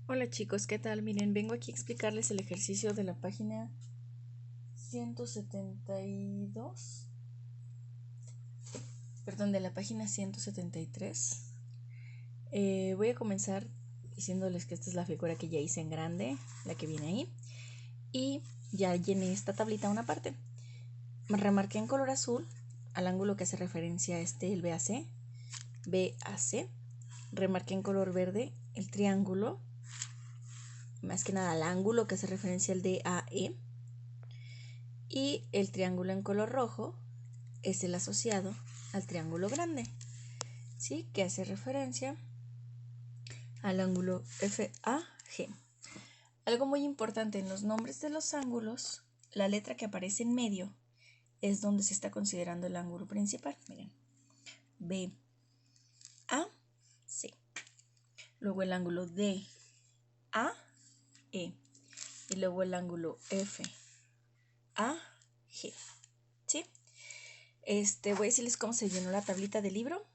Hola chicos, ¿qué tal? Miren, vengo aquí a explicarles el ejercicio de la página 172, perdón, de la página 173. Voy a comenzar diciéndoles que esta es la figura que ya hice en grande, la que viene ahí, y ya llené esta tablita una parte. Me remarqué en color azul al ángulo que hace referencia a el BAC, remarqué en color verde el triángulo, más que nada al ángulo que hace referencia al DAE, y el triángulo en color rojo es el asociado al triángulo grande, ¿sí? Que hace referencia al ángulo FAG. Algo muy importante en los nombres de los ángulos, la letra que aparece en medio es donde se está considerando el ángulo principal. Miren, BAC. Luego el ángulo DAE. Y luego el ángulo FAG. ¿Sí? Voy a decirles cómo se llenó la tablita del libro.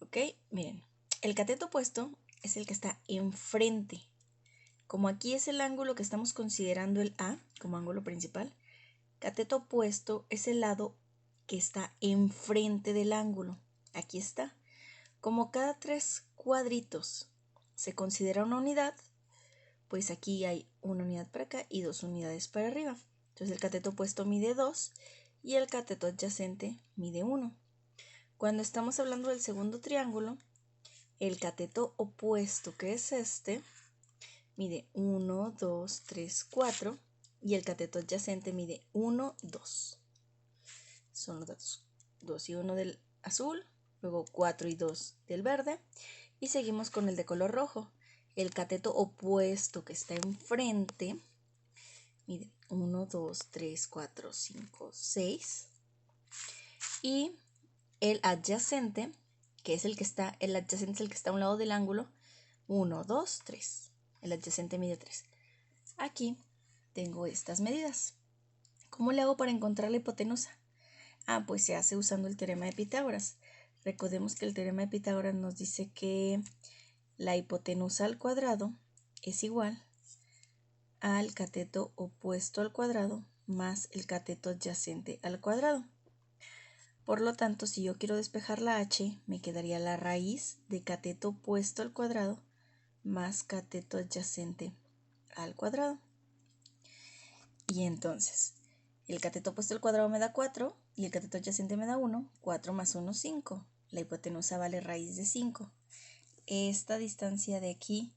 Ok, miren, el cateto opuesto es el que está enfrente. Como aquí es el ángulo que estamos considerando el A como ángulo principal, cateto opuesto es el lado que está enfrente del ángulo. Aquí está. Como cada 3 cuadritos se considera una unidad, pues aquí hay una unidad para acá y 2 unidades para arriba. Entonces el cateto opuesto mide 2 y el cateto adyacente mide 1. Cuando estamos hablando del segundo triángulo, el cateto opuesto, que es mide 1, 2, 3, 4 y el cateto adyacente mide 1, 2. Son los datos 2 y 1 del azul, luego 4 y 2 del verde y seguimos con el de color rojo. El cateto opuesto que está enfrente mide 1, 2, 3, 4, 5, 6 y el adyacente, que es el adyacente es el que está a un lado del ángulo, 1, 2, 3. El adyacente mide 3. Aquí tengo estas medidas. ¿Cómo le hago para encontrar la hipotenusa? Pues se hace usando el teorema de Pitágoras. Recordemos que el teorema de Pitágoras nos dice que la hipotenusa al cuadrado es igual al cateto opuesto al cuadrado más el cateto adyacente al cuadrado. Por lo tanto, si yo quiero despejar la h, me quedaría la raíz de cateto opuesto al cuadrado más cateto adyacente al cuadrado. Y entonces, el cateto opuesto al cuadrado me da 4 y el cateto adyacente me da 1. 4 más 1, 5. La hipotenusa vale raíz de 5. Esta distancia de aquí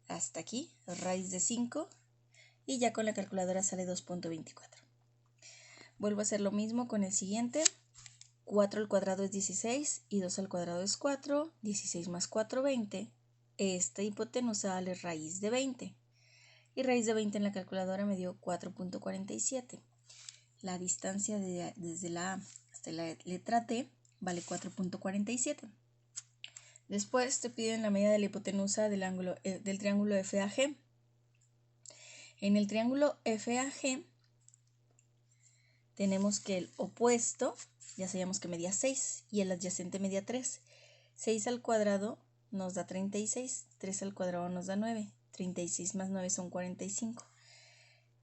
hasta aquí es raíz de 5 y ya con la calculadora sale 2.24. Vuelvo a hacer lo mismo con el siguiente. 4 al cuadrado es 16 y 2 al cuadrado es 4. 16 más 4, 20. Esta hipotenusa vale raíz de 20. Y raíz de 20 en la calculadora me dio 4.47. La distancia desde la A hasta la letra T vale 4.47. Después te piden la medida de la hipotenusa del triángulo FAG. En el triángulo FAG tenemos que el opuesto, ya sabíamos que medía 6 y el adyacente medía 3. 6 al cuadrado nos da 36, 3 al cuadrado nos da 9, 36 más 9 son 45.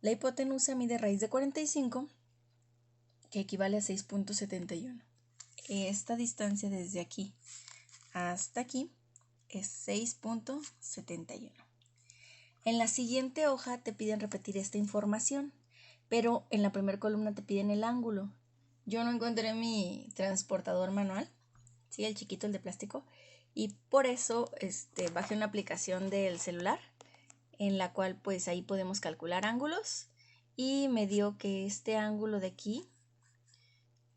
La hipotenusa mide raíz de 45, que equivale a 6.71. Esta distancia desde aquí hasta aquí es 6.71. En la siguiente hoja te piden repetir esta información, pero en la primera columna te piden el ángulo. Yo no encontré mi transportador manual, ¿sí? El chiquito, el de plástico, y por eso bajé una aplicación del celular en la cual pues ahí podemos calcular ángulos y me dio que este ángulo de aquí,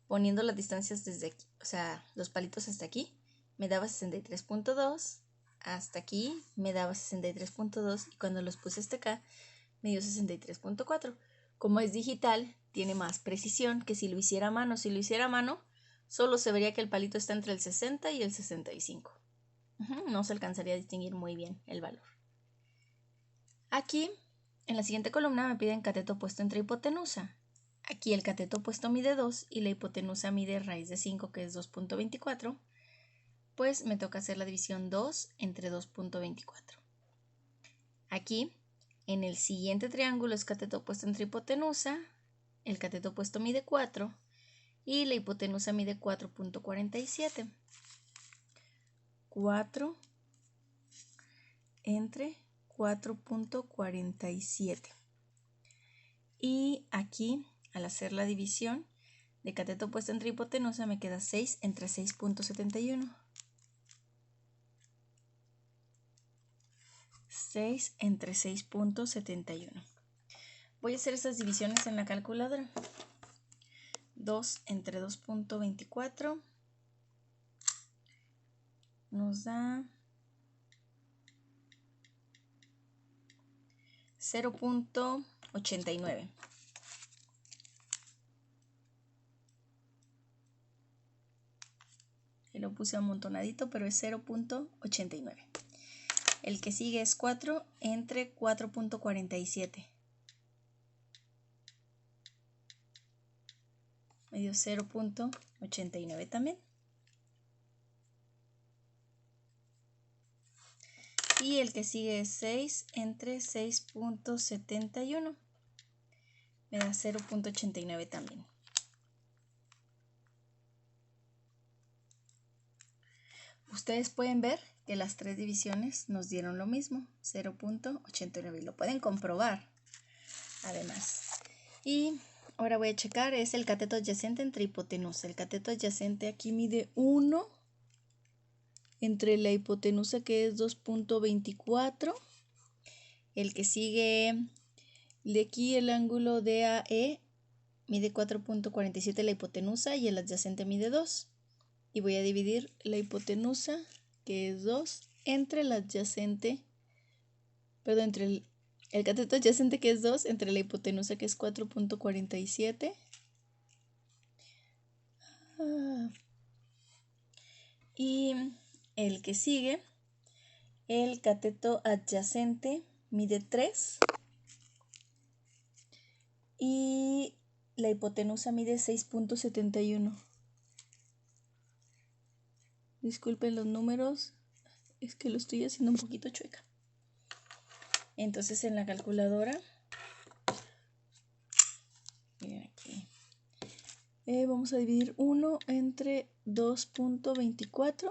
poniendo las distancias desde aquí, o sea, los palitos hasta aquí, me daba 63.2, hasta aquí me daba 63.2 y cuando los puse hasta acá me dio 63.4. Como es digital, tiene más precisión que si lo hiciera a mano. Si lo hiciera a mano, solo se vería que el palito está entre el 60 y el 65. No se alcanzaría a distinguir muy bien el valor. Aquí, en la siguiente columna, me piden cateto opuesto entre hipotenusa. Aquí el cateto opuesto mide 2 y la hipotenusa mide raíz de 5, que es 2.24. Pues me toca hacer la división 2 entre 2.24. Aquí, en el siguiente triángulo es cateto opuesto entre hipotenusa. El cateto opuesto mide 4 y la hipotenusa mide 4.47. 4 entre 4.47. Y aquí, al hacer la división de cateto opuesto entre hipotenusa, me queda 6 entre 6.71. 6 entre 6.71. Voy a hacer esas divisiones en la calculadora. 2 entre 2.24 nos da 0.89. Y lo puse amontonadito, pero es 0.89. El que sigue es 4 entre 4.47. Me dio 0.89 también. Y el que sigue es 6 entre 6.71. Me da 0.89 también. Ustedes pueden ver que las tres divisiones nos dieron lo mismo, 0.89, y lo pueden comprobar además. Y ahora voy a checar, es el cateto adyacente entre hipotenusa. El cateto adyacente aquí mide 1 entre la hipotenusa, que es 2.24. El que sigue de aquí, el ángulo DAE, mide 4.47 la hipotenusa y el adyacente mide 2. Y voy a dividir la hipotenusa, que es 2, entre el adyacente, perdón, entre el cateto adyacente, que es 2, entre la hipotenusa, que es 4.47. Y el que sigue, el cateto adyacente mide 3 y la hipotenusa mide 6.71. Disculpen los números, es que lo estoy haciendo un poquito chueca. Entonces en la calculadora, miren aquí, vamos a dividir 1 entre 2.24,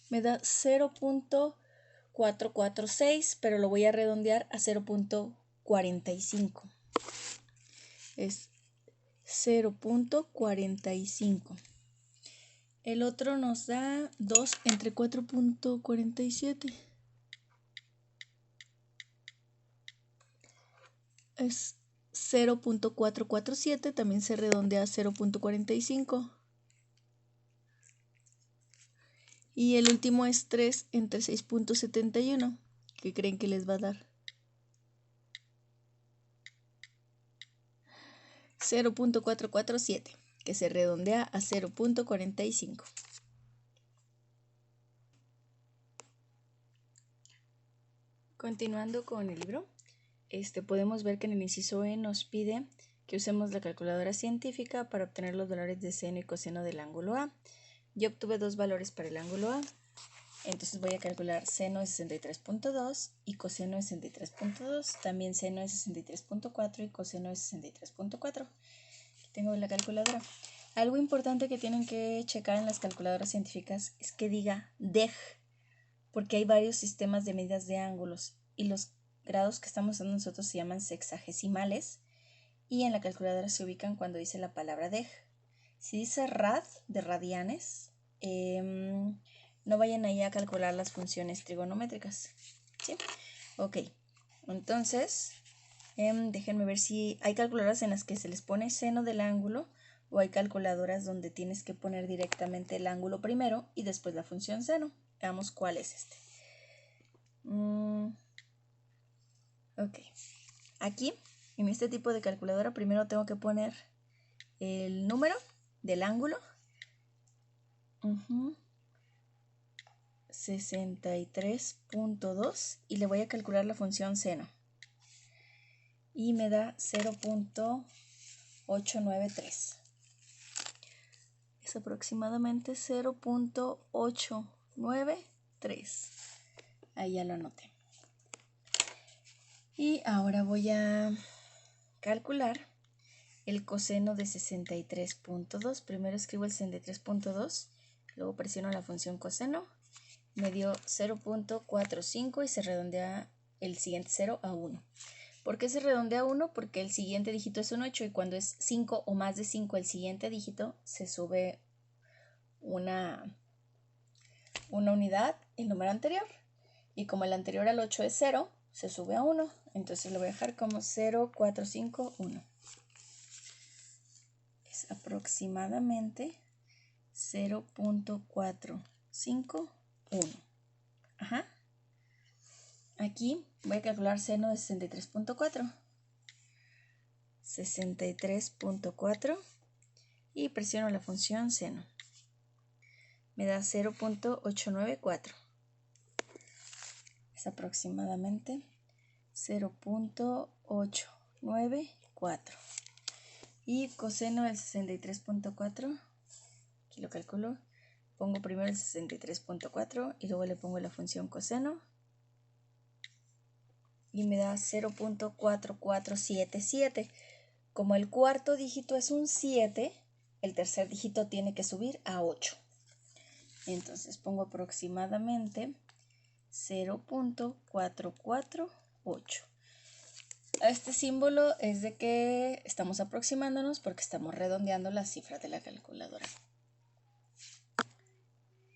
me da 0.446, pero lo voy a redondear a 0.45. Es 0.45. El otro nos da 2 entre 4.47. Es 0.447, también se redondea a 0.45. Y el último es 3 entre 6.71. ¿Qué creen que les va a dar? 0.447, que se redondea a 0.45. Continuando con el libro, podemos ver que en el inciso E nos pide que usemos la calculadora científica para obtener los valores de seno y coseno del ángulo A. Yo obtuve dos valores para el ángulo A, entonces voy a calcular seno de 63.2 y coseno de 63.2, también seno de 63.4 y coseno de 63.4. Aquí tengo la calculadora. Algo importante que tienen que checar en las calculadoras científicas es que diga DEG, porque hay varios sistemas de medidas de ángulos y los grados que estamos usando nosotros se llaman sexagesimales y en la calculadora se ubican cuando dice la palabra DEG. Si dice rad de radianes, no vayan ahí a calcular las funciones trigonométricas, ¿sí? Ok, entonces déjenme ver si hay calculadoras en las que se les pone seno del ángulo o hay calculadoras donde tienes que poner directamente el ángulo primero y después la función seno. Veamos cuál es este. Ok, aquí en este tipo de calculadora primero tengo que poner el número del ángulo. 63.2 y le voy a calcular la función seno y me da 0.893. Es aproximadamente 0.893. Ahí ya lo anoté. Y ahora voy a calcular el coseno de 63.2. Primero escribo el 63.2, luego presiono la función coseno, me dio 0.45 y se redondea el siguiente 0 a 1. ¿Por qué se redondea a 1? Porque el siguiente dígito es un 8 y cuando es 5 o más de 5 el siguiente dígito, se sube una unidad, el número anterior. Y como el anterior al 8 es 0, se sube a 1. Entonces lo voy a dejar como 0,451. Es aproximadamente 0.451. Ajá. Aquí voy a calcular seno de 63.4. 63.4 y presiono la función seno. Me da 0.894. Es aproximadamente 0.894. Y coseno del 63.4, aquí lo calculo, pongo primero el 63.4 y luego le pongo la función coseno y me da 0.4477. Como el cuarto dígito es un 7, el tercer dígito tiene que subir a 8. Entonces pongo aproximadamente 0.448. Este símbolo es de que estamos aproximándonos porque estamos redondeando las cifras de la calculadora.